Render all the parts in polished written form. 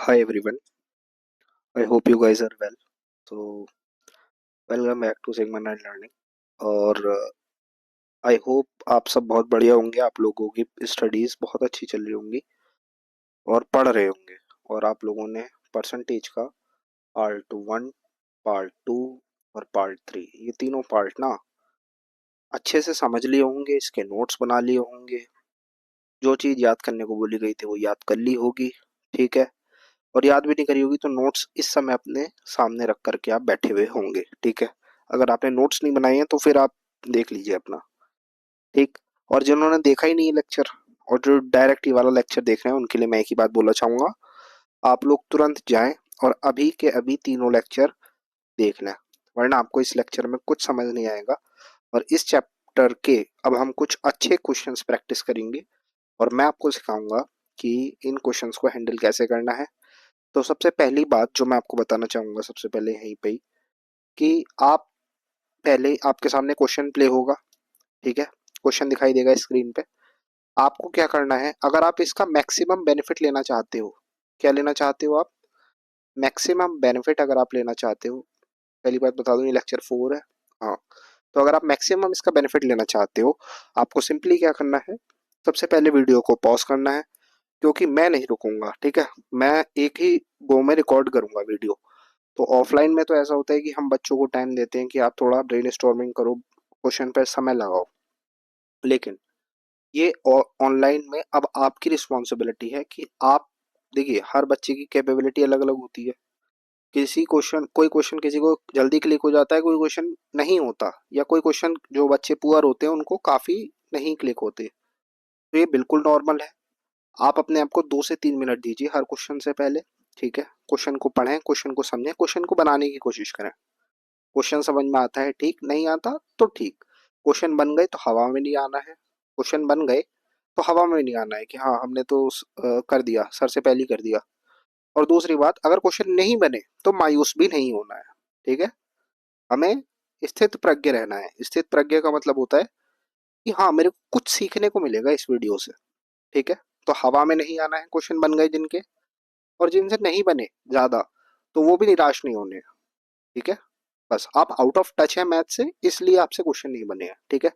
Hi everyone, I hope you guys are well. So, welcome back to Sigma and Learning. और I hope आप सब बहुत बढ़िया होंगे। आप लोगों की स्टडीज बहुत अच्छी चल रही होंगी और पढ़ रहे होंगे। और आप लोगों ने परसेंटेज का पार्ट 1, पार्ट 2 और पार्ट 3 ये तीनों पार्ट ना अच्छे से समझ लिए होंगे। इसके नोट्स बना लिए होंगे। जो चीज़ याद करने को बोली गई थी वो याद कर ली होगी। ठीक है। और याद भी नहीं करी होगी तो नोट्स इस समय अपने सामने रख करके आप बैठे हुए होंगे। ठीक है। अगर आपने नोट्स नहीं बनाए हैं तो फिर आप देख लीजिए अपना। ठीक। और जिन्होंने देखा ही नहीं है लेक्चर और जो डायरेक्ट ये वाला लेक्चर देख रहे हैं उनके लिए मैं एक ही बात बोलना चाहूंगा। आप लोग तुरंत जाएं और अभी के अभी तीनों लेक्चर देख लें, वरना आपको इस लेक्चर में कुछ समझ नहीं आएगा। और इस चैप्टर के अब हम कुछ अच्छे क्वेश्चंस प्रैक्टिस करेंगे और मैं आपको सिखाऊंगा कि इन क्वेश्चंस को हैंडल कैसे करना है। तो सबसे पहली बात जो मैं आपको बताना चाहूंगा सबसे पहले यहीं पे ही, कि आप पहले आपके सामने क्वेश्चन प्ले होगा। ठीक है। क्वेश्चन दिखाई देगा स्क्रीन पे। आपको क्या करना है, अगर आप इसका मैक्सिमम बेनिफिट लेना चाहते हो, क्या लेना चाहते हो आप, मैक्सिमम बेनिफिट अगर आप लेना चाहते हो, पहली बात बता दूं ये लेक्चर 4 है। हाँ। तो अगर आप मैक्सिमम इसका बेनिफिट लेना चाहते हो, आपको सिंपली क्या करना है, सबसे पहले वीडियो को पॉज करना है, क्योंकि मैं नहीं रुकूंगा। ठीक है। मैं एक ही गो में रिकॉर्ड करूंगा वीडियो। तो ऑफलाइन में तो ऐसा होता है कि हम बच्चों को टाइम देते हैं कि आप थोड़ा ब्रेन स्टॉर्मिंग करो, क्वेश्चन पर समय लगाओ। लेकिन ये ऑनलाइन में अब आपकी रिस्पॉन्सिबिलिटी है कि आप देखिए, हर बच्चे की कैपेबिलिटी अलग अलग होती है। कोई क्वेश्चन किसी को जल्दी क्लिक हो जाता है, कोई क्वेश्चन नहीं होता, या कोई क्वेश्चन जो बच्चे पुअर होते हैं उनको काफी नहीं क्लिक होते। तो ये बिल्कुल नॉर्मल है। आप अपने आप को 2 से 3 मिनट दीजिए हर क्वेश्चन से पहले। ठीक है। क्वेश्चन को पढ़ें, क्वेश्चन को समझें, क्वेश्चन को बनाने की कोशिश करें। क्वेश्चन समझ में आता है ठीक, नहीं आता तो ठीक। क्वेश्चन बन गए तो हवा में नहीं आना है। क्वेश्चन बन गए तो हवा में नहीं आना है कि हाँ हमने तो कर दिया, सर से पहले ही कर दिया। और दूसरी बात, अगर क्वेश्चन नहीं बने तो मायूस भी नहीं होना है। ठीक है। हमें स्थित प्रज्ञ रहना है। स्थित प्रज्ञ का मतलब होता है कि हाँ मेरे को कुछ सीखने को मिलेगा इस वीडियो से। ठीक है। तो हवा में नहीं आना है, क्वेश्चन बन गए जिनके, और जिनसे नहीं बने ज्यादा तो वो भी निराश नहीं होने। ठीक है। बस आप आउट ऑफ टच है मैथ से, इसलिए आपसे क्वेश्चन नहीं बने हैं। ठीक है।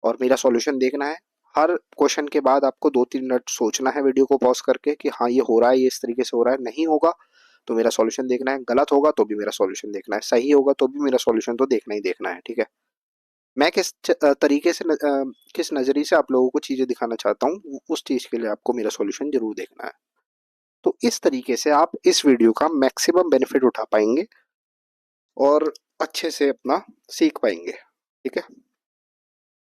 और मेरा सॉल्यूशन देखना है। हर क्वेश्चन के बाद आपको 2-3 मिनट सोचना है वीडियो को पॉज करके कि हाँ ये हो रहा है, ये इस तरीके से हो रहा है। नहीं होगा तो मेरा सॉल्यूशन देखना है, गलत होगा तो भी मेरा सॉल्यूशन देखना है, सही होगा तो भी मेरा सॉल्यूशन तो देखना ही देखना है। ठीक है। मैं तरीके से किस नजरिए से आप लोगों को चीजें दिखाना चाहता हूँ, उस चीज के लिए आपको मेरा सॉल्यूशन जरूर देखना है। तो इस तरीके से आप इस वीडियो का मैक्सिमम बेनिफिट उठा पाएंगे और अच्छे से अपना सीख पाएंगे। ठीक है।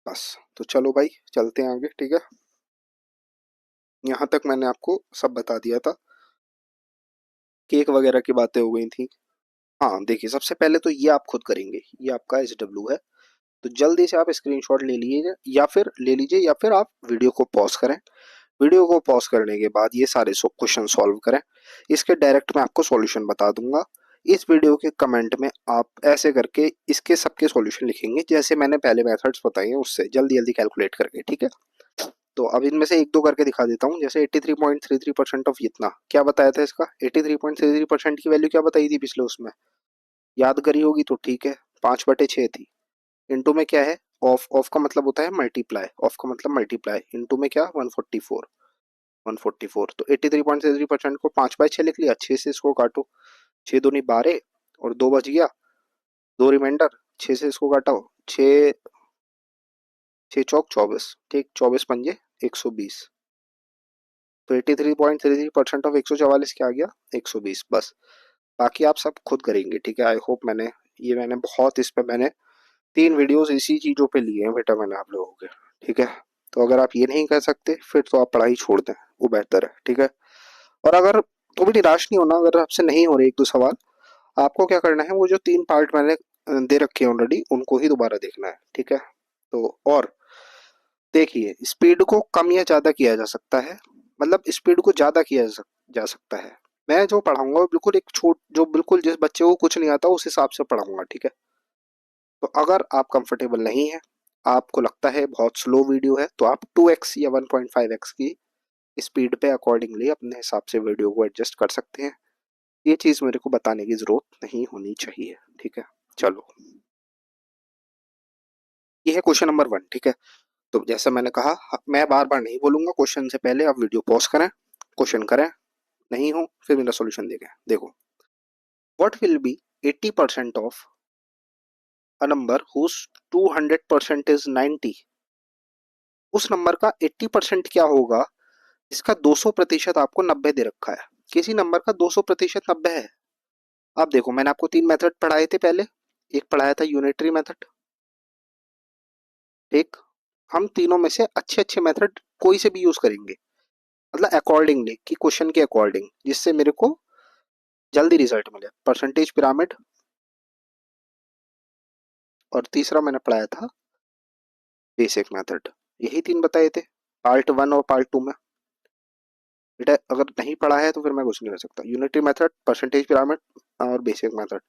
बस। तो चलो भाई चलते हैं आगे। ठीक है। यहाँ तक मैंने आपको सब बता दिया था। केक वगैरह की बातें हो गई थी। हाँ देखिए, सबसे पहले तो ये आप खुद करेंगे, ये आपका SW है। तो जल्दी से आप स्क्रीनशॉट ले लीजिए, या फिर आप वीडियो को पॉज करें। वीडियो को पॉज करने के बाद ये सारे क्वेश्चन सॉल्व करें। इसके डायरेक्ट मैं आपको सॉल्यूशन बता दूंगा। इस वीडियो के कमेंट में आप ऐसे करके इसके सबके सॉल्यूशन लिखेंगे जैसे मैंने पहले मेथड्स बताए हैं उससे, जल्दी जल्दी कैलकुलेट करके। ठीक है। तो अब इनमें से एक दो करके दिखा देता हूँ। जैसे 83.33% ऑफ इतना क्या बताया था, इसका 83.33% की वैल्यू क्या बताई थी पिछले उसमें, याद करी होगी तो ठीक है। 5/6 थी। इंटू में क्या है, ऑफ, ऑफ का मतलब होता है मल्टीप्लाई, ऑफ का मतलब मल्टीप्लाई, इंटू में क्या 144। 144 तो 83.33% को 5/6 लिख लिया। 6 से इसको काटो, 6 दूनी 12 और 2 बच गया, 2 रिमाइंडर। 6 से इसको काटो, 6 6 चौक 24। ठीक, 24 पंजे 120। तो 83.33% ऑफ 144 क्या आ गया, 120। बस। बाकी आप सब खुद करेंगे। ठीक है। आई होप मैंने बहुत इस पे मैंने 3 वीडियोस इसी चीजों पे लिए हैं बेटा मैंने आप लोगों के। ठीक है। तो अगर आप ये नहीं कर सकते फिर तो आप पढ़ाई छोड़ दें, वो बेहतर है। ठीक है। और अगर तो भी निराश नहीं होना, अगर आपसे नहीं हो रहे एक दो सवाल, आपको क्या करना है, वो जो 3 पार्ट मैंने दे रखे हैं ऑलरेडी उनको ही दोबारा देखना है। ठीक है। तो और देखिए, स्पीड को कम या ज्यादा किया जा सकता है, मतलब स्पीड को ज्यादा किया जा सकता है। मैं जो पढ़ाऊंगा वो बिल्कुल एक छोट जो बिल्कुल जिस बच्चे को कुछ नहीं आता उस हिसाब से पढ़ाऊंगा। ठीक है। तो अगर आप कंफर्टेबल नहीं है, आपको लगता है बहुत स्लो वीडियो है, तो आप 2x या 1.5x की स्पीड पे अकॉर्डिंगली अपने हिसाब से वीडियो को एडजस्ट कर सकते हैं। ये चीज़ मेरे को बताने की ज़रूरत नहीं होनी चाहिए, ठीक है। चलो, ये है क्वेश्चन नंबर 1, ठीक है। तो जैसे मैंने कहा, मैं बार बार नहीं बोलूंगा, क्वेश्चन से पहले आप वीडियो पॉज करें, क्वेश्चन करें, नहीं हो फिर मेरा सॉल्यूशन देखें। देखो, what will be 80% of a number whose 200% is 90। उस नंबर का 80% क्या होगा, इसका 200% आपको 90 दे रखा है। किसी नंबर का 200% 90 है। आप देखो, मैंने आपको 3 मेथड पढ़ाए थे पहले। एक पढ़ाया था यूनिटरी मेथड, एक, हम तीनों में से अच्छे अच्छे मेथड कोई से भी यूज करेंगे, मतलब अकॉर्डिंगली कि क्वेश्चन के अकॉर्डिंग, जिससे मेरे को जल्दी रिजल्ट मिले। परसेंटेज पिरामिड, और तीसरा मैंने पढ़ाया था बेसिक मेथड। यही 3 बताए थे पार्ट 1 और पार्ट 2 में। बेटा अगर नहीं पढ़ा है तो फिर मैं कुछ नहीं कर सकता। यूनिटरी मेथड, परसेंटेज पिरामिड और बेसिक मेथड।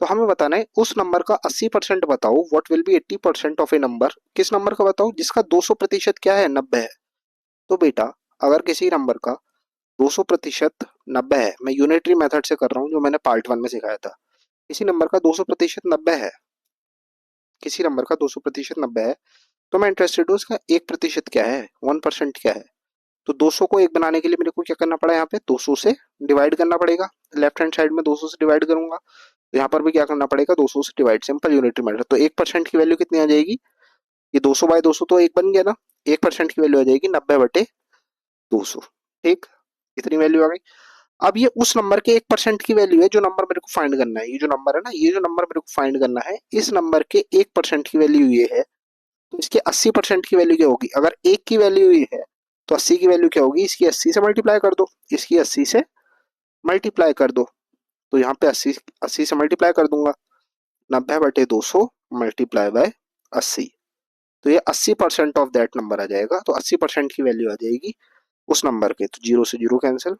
तो हमें बताना है उस नंबर का 80% बताओ। What will be 80% of A number, किस नंबर का बताओ जिसका 200% क्या है, 90 है। तो बेटा अगर किसी नंबर का 200% 90 है, मैं यूनिटरी मेथड से कर रहा हूँ जो मैंने पार्ट 1 में सिखाया था। किसी नंबर का 200% 90 है, किसी नंबर का 200% 90 है, तो मैं इंटरेस्टेड हूँ इसका 1% क्या है, 1% क्या है। तो 200 को 1 बनाने के लिए मेरे को क्या करना पड़ा, यहाँ पे 200 से डिवाइड करना पड़ेगा। लेफ्ट हैंड साइड में 200 से डिवाइड करूंगा, तो यहाँ पर भी क्या करना पड़ेगा, 200 से डिवाइड, सिंपल यूनिटरी मेथड। तो 1% की वैल्यू कितनी आ जाएगी, ये 200/200 तो 1 बन गया ना। 1% की वैल्यू आ जाएगी 90/200, ठीक, इतनी वैल्यू आ गई। अब ये उस नंबर के 1% की वैल्यू है जो नंबर मेरे को फाइंड करना है। ये जो नंबर है ना, ये जो नंबर मेरे को फाइंड करना है, इस नंबर के 1% की वैल्यू ये है। तो इसके 80% की वैल्यू क्या होगी, अगर 1 की वैल्यू ये है तो 80 की वैल्यू क्या होगी, इसकी 80 से मल्टीप्लाई कर दो, इसकी 80 से मल्टीप्लाई कर दो। तो यहाँ पे 80 80 से मल्टीप्लाई कर दूंगा, 90/200 मल्टीप्लाई बाय 80। तो ये 80% ऑफ दैट नंबर आ जाएगा। तो 80% की वैल्यू आ जाएगी उस नंबर के। तो 0 से 0 कैंसिल,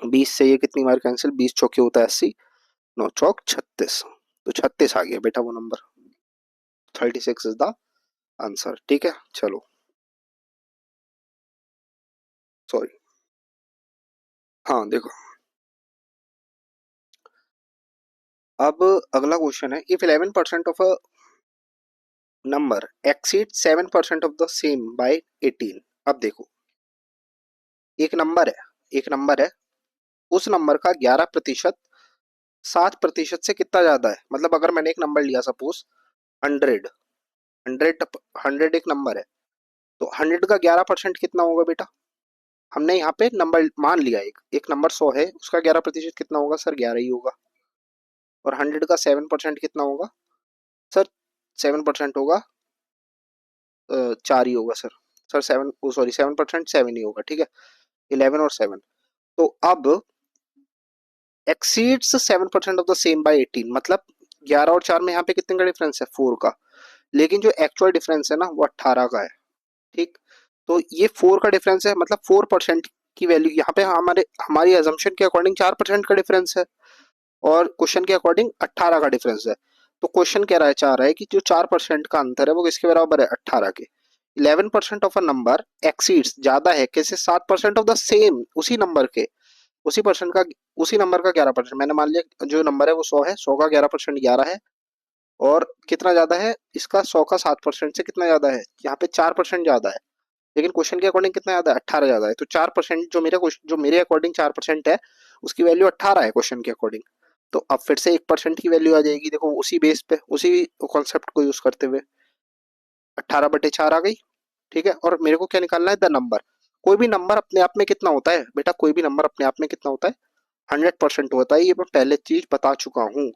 20 से ये कितनी बार कैंसिल, 20 चौके होता है 80, 9 चौक 36। तो 36 आ गया बेटा वो नंबर। 36 इज द आंसर, ठीक है। चलो, सॉरी, हाँ देखो, अब अगला क्वेश्चन है, if 11% of a number exceed 7% of the same by 18। अब देखो, एक नंबर है, एक नंबर है, उस नंबर का 11% 7% से कितना ज्यादा है। मतलब अगर मैंने एक नंबर लिया सपोज 100, 100, 100 एक नंबर है, तो 100 का 11% कितना होगा बेटा। हमने यहाँ पे नंबर मान लिया, एक एक नंबर 100 है, उसका 11% कितना होगा सर, 11 ही होगा। और 100 का 7% कितना होगा सर, 7% होगा 4 ही होगा सर। सर 7, सॉरी 7% 7 ही होगा, ठीक है। 11 और 7, तो अब exceeds 7% of the same by 18, मतलब 11 और 4 में यहाँ पे कितने का डिफरेंस है, 4 का। लेकिन जो एक्चुअल डिफरेंस है ना वो 18 का है, ठीक। तो ये 4 का डिफरेंस है, मतलब 4% की वैल्यू यहाँ पे हमारे हमारी अजम्पशन के अकॉर्डिंग 4% का डिफरेंस है, और क्वेश्चन के अकॉर्डिंग 18 का डिफरेंस है। तो क्वेश्चन कह रहा है, चाह रहा है कि जो 4% का अंतर है वो किसके बराबर है, 18 के। 11% ऑफ अ नंबर एक्सीड्स, ज्यादा है कैसे, 7% ऑफ द सेम, उसी नंबर के, उसी पर्सन का, उसी नंबर का 11%। मैंने मान लिया जो नंबर है वो 100 है, 100 का 11% 11 है। और कितना ज्यादा है इसका, 100 का 7% से कितना ज्यादा है, यहाँ पे 4% ज्यादा है। लेकिन क्वेश्चन के अकॉर्डिंग कितना ज्यादा है, 18 ज्यादा है। तो 4% जो मेरे जो मेरे अकॉर्डिंग 4% है, उसकी वैल्यू 18 है क्वेश्चन के अकॉर्डिंग। तो अब फिर से 1% की वैल्यू आ जाएगी, देखो उसी बेस पे, उसी कॉन्सेप्ट को यूज करते हुए 18/4 आ गई, ठीक है। और मेरे को क्या निकालना है, द नंबर। कोई भी नंबर अपने आप में कितना होता है बेटा, कोई भी नंबर अपने आप में कितना होता है, 100% होता है। ये मैं पहले चीज बता चुका हूँ,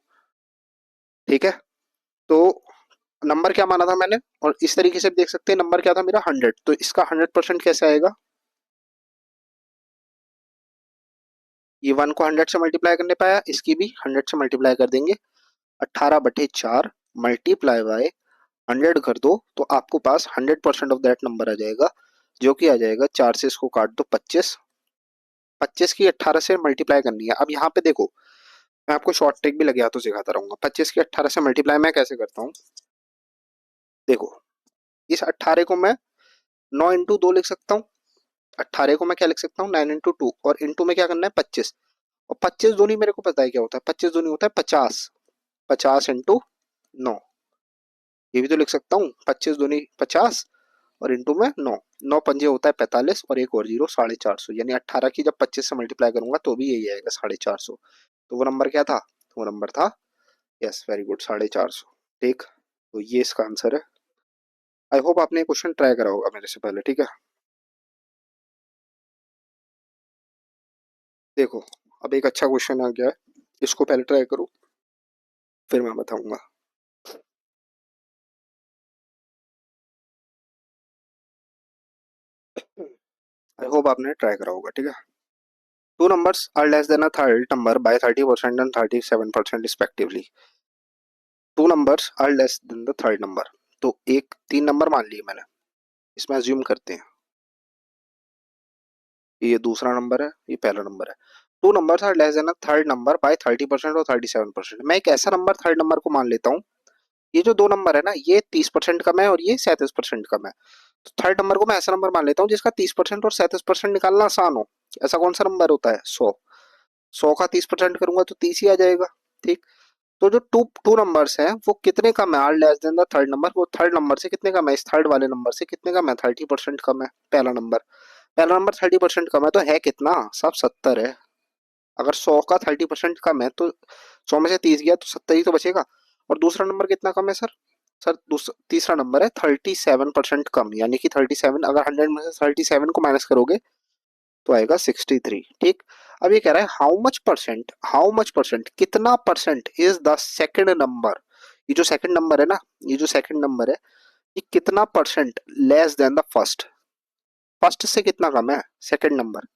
ठीक है। तो नंबर क्या माना था मैंने, और इस तरीके से भी देख सकते हैं, नंबर क्या था मेरा 100, तो इसका 100% कैसे आएगा, ये 1 को 100 से मल्टीप्लाई करने पाया, इसकी भी 100 से मल्टीप्लाई कर देंगे। 18/4 मल्टीप्लाई बाय 100 कर दो, तो आपको पास 100% ऑफ दैट नंबर आ जाएगा, जो कि आ जाएगा 4 से इसको काट दो 25, 25 की 18 से मल्टीप्लाई करनी है। अब यहाँ पे देखो, मैं आपको शॉर्ट ट्रिक भी लगे हाथों सिखाता रहूंगा। 25 की 18 से मल्टीप्लाई मैं कैसे करता हूँ, देखो, इस 18 को मैं 9 × 2 लिख सकता हूँ, 18 को मैं क्या लिख सकता हूँ 9 into 2, और इंटू में क्या करना है 25, और 25 दूनी मेरे को पता है क्या होता है, 25 दूनी होता है 50, 50 into 9, ये भी तो लिख सकता हूँ, 25 दूनी 50 और इंटू में 9, 9 पंजे होता है 45 और एक और जीरो 450, यानी 18 की जब 25 से मल्टीप्लाई करूंगा तो भी यही आएगा 450। तो वो नंबर क्या था, वो नंबर था, यस वेरी गुड, 450। ठीक, तो ये इसका आंसर है। आई होप आपने क्वेश्चन ट्राई करा होगा मेरे से पहले, ठीक है। देखो, अब एक अच्छा क्वेश्चन आ गया है, इसको पहले ट्राई करो, फिर मैं बताऊंगा। आई होप आपने ट्राई करा होगा, ठीक है। Two numbers are less than a third number by 30% and 37% respectively. Two numbers are less than the third number. तो एक तीन नंबर मान लिए मैंने, इसमें अज्यूम करते हैं ये दूसरा नंबर है, ये पहला नंबर है। Two numbers are less than a third number by 30% और 37%। मैं एक ऐसा नंबर थर्ड नंबर को मान लेता हूँ, ये जो दो नंबर है ना, ये 30% कम है और ये 37% कम है। तो थर्ड नंबर को मैं ऐसा नंबर मान लेता हूँ जिसका 30% और 37% निकालना आसान हो। ऐसा कौन सा नंबर होता है, 100। 100 का 30% करूंगा तो 30 ही आ जाएगा। ठीक, तो जो टू टू नंबर्स हैं वो कितने कम है, are less than the third number, वो थर्ड नंबर से कितने कम है, इस थर्ड वाले नंबर से कितने कम है, 30% कम है। पहला नंबर 30% कम है तो है कितना, सब 70 है। अगर 100 का 30% कम है तो 100 में से 30 गया तो 70 ही तो बचेगा। और दूसरा नंबर कितना कम है सर, तीसरा नंबर है 37% कम, यानी कि 37, अगर 100 में से 37 को माइनस करोगे तो आएगा 63। ठीक, अब ये कह रहा है हाउ मच परसेंट, कितना percent is the second number, ये जो सेकंड नंबर है ना, ये जो सेकंड नंबर है, ये कितना percent less than the first, first से कितना कम है सेकंड नंबर,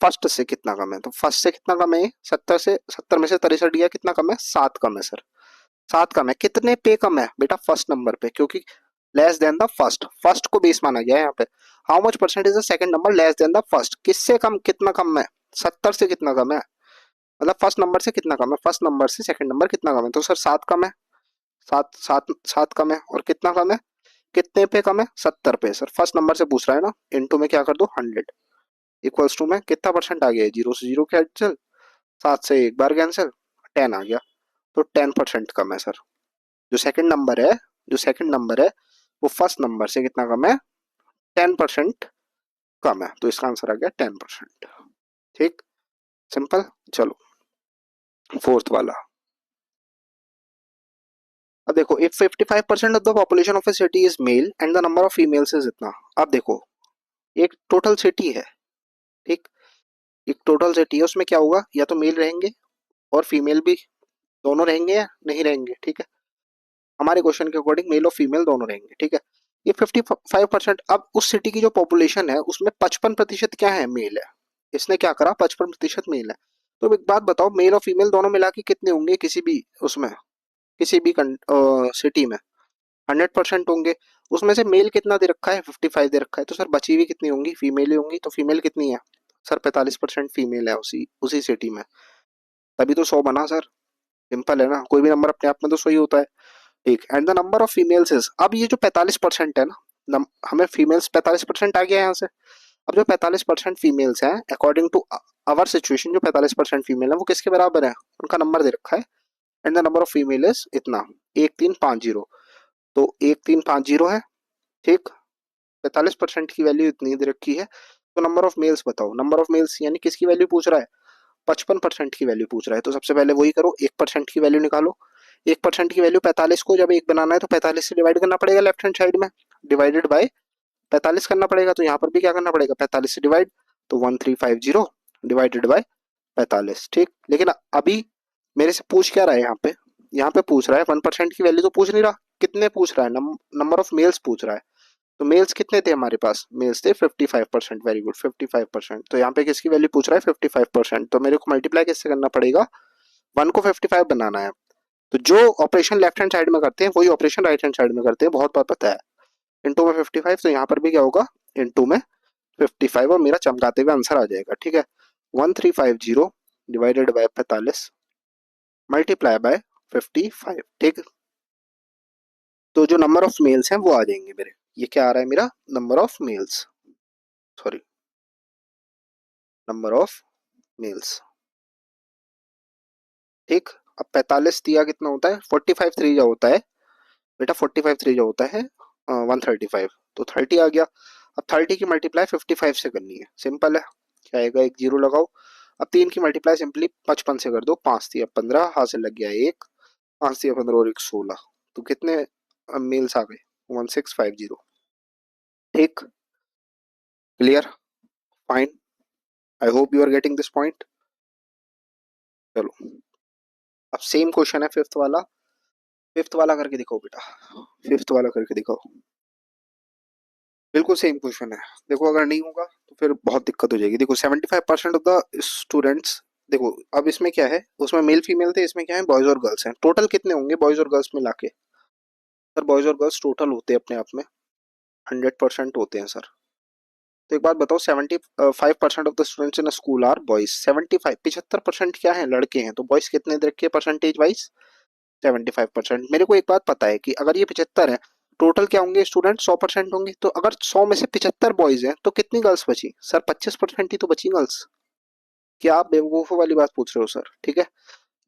फर्स्ट से कितना कम है, तो फर्स्ट से कितना कम है, 70 में से 63 गया, कितना कम है, 7 कम है सर, 7 कम है। कितने पे कम है बेटा, फर्स्ट नंबर पे, क्योंकि less than the first, first को बेस माना गया है यहाँ पे। How much percent is the second number less than the first, किससे कम, कितना कम है, 70 से कितना कम है, मतलब फर्स्ट नंबर से कितना कम है, फर्स्ट नंबर से सेकंड नंबर कितना कम है, तो सर 7 कम है, 7 कम है, और कितना कम है, कितने पे कम है, 70 पे। सर फर्स्ट नंबर से पूछ रहा है ना, इनटू में क्या कर दो 100, इक्वल्स टू में कितना परसेंट आ गया, जीरो से जीरो कैंसिल, 7 से एक बार कैंसिल, 10 आ गया, तो 10% कम है सर। जो सेकंड नंबर है, जो सेकंड नंबर है वो फर्स्ट नंबर से कितना कम है, 10% कम है, तो इसका आंसर आ गया 10%। ठीक, सिंपल। चलो फोर्थ वाला, अब देखो, if 55% of the population of A city is male and the number of females is इतना। अब देखो, एक टोटल सिटी है, ठीक, एक टोटल सिटी है, उसमें क्या होगा, या तो मेल रहेंगे और फीमेल भी, दोनों रहेंगे या नहीं रहेंगे, ठीक है। हमारे क्वेश्चन के अकॉर्डिंग मेल और फीमेल दोनों रहेंगे, ठीक है। ये 55%, अब उस सिटी की जो पॉपुलेशन है उसमें 55% क्या है, मेल है। इसने क्या करा, 55% मेल है। तो एक बात बताओ, मेल और फीमेल दोनों मिला के कितने होंगे किसी भी उसमें, किसी भी सिटी में, 100% होंगे। उसमें से मेल कितना दे रखा है, 55 दे रखा है, तो सर बची हुई कितनी होंगी, फीमेल ही होंगी। तो फीमेल कितनी है सर, 45% फीमेल है उसी उसी सिटी में, तभी तो 100 बना सर। सिंपल है ना, कोई भी नंबर अपने आप में तो सही होता है। ठीक, and the number of females is, अब ये जो 45% है ना, हमें फीमेल्स 45% आ गया यहाँ से। अब जो 45% फीमेल्स हैं, अकॉर्डिंग टू अवर सिचुएशन, जो 45% फीमेल है वो किसके बराबर है, उनका नंबर दे रखा है, and the number of female is इतना, 1350, तो 1350 है। ठीक, 45% की वैल्यू इतनी दे रखी है, तो नंबर ऑफ मेल्स बताओ, नंबर ऑफ मेल्स यानी किसकी वैल्यू पूछ रहा है, 55% की वैल्यू पूछ रहा है। तो सबसे पहले वही करो, 1% की वैल्यू निकालो। 1% की वैल्यू 45 को जब एक बनाना है तो 45 से डिवाइड करना पड़ेगा, लेफ्ट हैंड साइड में डिवाइडेड बाय 45 करना पड़ेगा, तो यहाँ पर भी क्या करना पड़ेगा, 45 से डिवाइड, तो 1350 डिवाइडेड बाय 45। ठीक, लेकिन अभी मेरे से पूछ क्या रहा है यहाँ पे, यहाँ पे पूछ रहा है 1% की वैल्यू तो पूछ नहीं रहा, कितने पूछ रहा है, नंबर ऑफ मेल्स पूछ रहा है। तो मेल्स कितने थे हमारे पास, मेल्स थे 55%, वेरी गुड 55%। तो यहाँ पे किसकी वैल्यू पूछ रहा है, 55%, तो मेरे को मल्टीप्लाई किससे करना पड़ेगा, 1 को 55 बनाना है। तो जो ऑपरेशन लेफ्ट हैंड साइड में करते हैं वही ऑपरेशन राइट हैंड साइड में करते हैं, बहुत बार पता है। इंटू में 55, तो यहाँ पर भी क्या होगा, इंटू में 55, और मेरा चमकाते हुए आंसर आ जाएगा, ठीक है। 1350 डिवाइडेड बाय 45 मल्टीप्लाई बाय 55। ठीक, तो जो नंबर ऑफ मेल्स हैं वो आ जाएंगे मेरे, ये क्या आ रहा है मेरा, number of males, sorry number of males. ठीक, अब 45 दिया कितना होता है, 45 थ्री जो होता है बेटा, 45 थ्री जो होता है 135, तो 30 आ गया। अब 30 की मल्टीप्लाई 55 से करनी है, सिंपल है। क्या आएगा, एक जीरो लगाओ। अब 3 की मल्टीप्लाई सिंपली 55 से कर दो, 5 दिया 15, हाथ से लग गया एक, 5 दिया 15 और एक 16, तो कितने मेल्स आ गए, 1650। ठीक, clear, fine, I hope you are getting this point. चलो, अब सेम क्वेश्चन है फिफ्थ वाला। फिफ्थ वाला करके दिखाओ बेटा, फिफ्थ वाला करके दिखाओ। बिल्कुल सेम क्वेश्चन है। देखो अगर नहीं होगा तो फिर बहुत दिक्कत हो जाएगी। देखो 75% ऑफ द स्टूडेंट्स, देखो अब इसमें क्या है, उसमें मेल फीमेल थे, इसमें क्या है बॉयज और गर्ल्स हैं। टोटल कितने होंगे बॉयज और गर्ल्स मिला के? सर बॉयज और गर्ल्स टोटल होते हैं अपने आप में 100% होते हैं सर। तो एक बात बताओ, 75% of the students in school are boys. 75, 75% क्या है, लड़के हैं, तो बॉयज कितने दे रखे परसेंटेज वाइज, 75%। मेरे को एक बात पता है कि अगर ये 75 है, टोटल क्या होंगे स्टूडेंट, 100% होंगे, तो अगर 100 में से 75 बॉयज हैं तो कितनी गर्ल्स बची सर, 25% ही तो बची गर्ल्स। क्या आप बेवकूफों वाली बात पूछ रहे हो सर? ठीक है,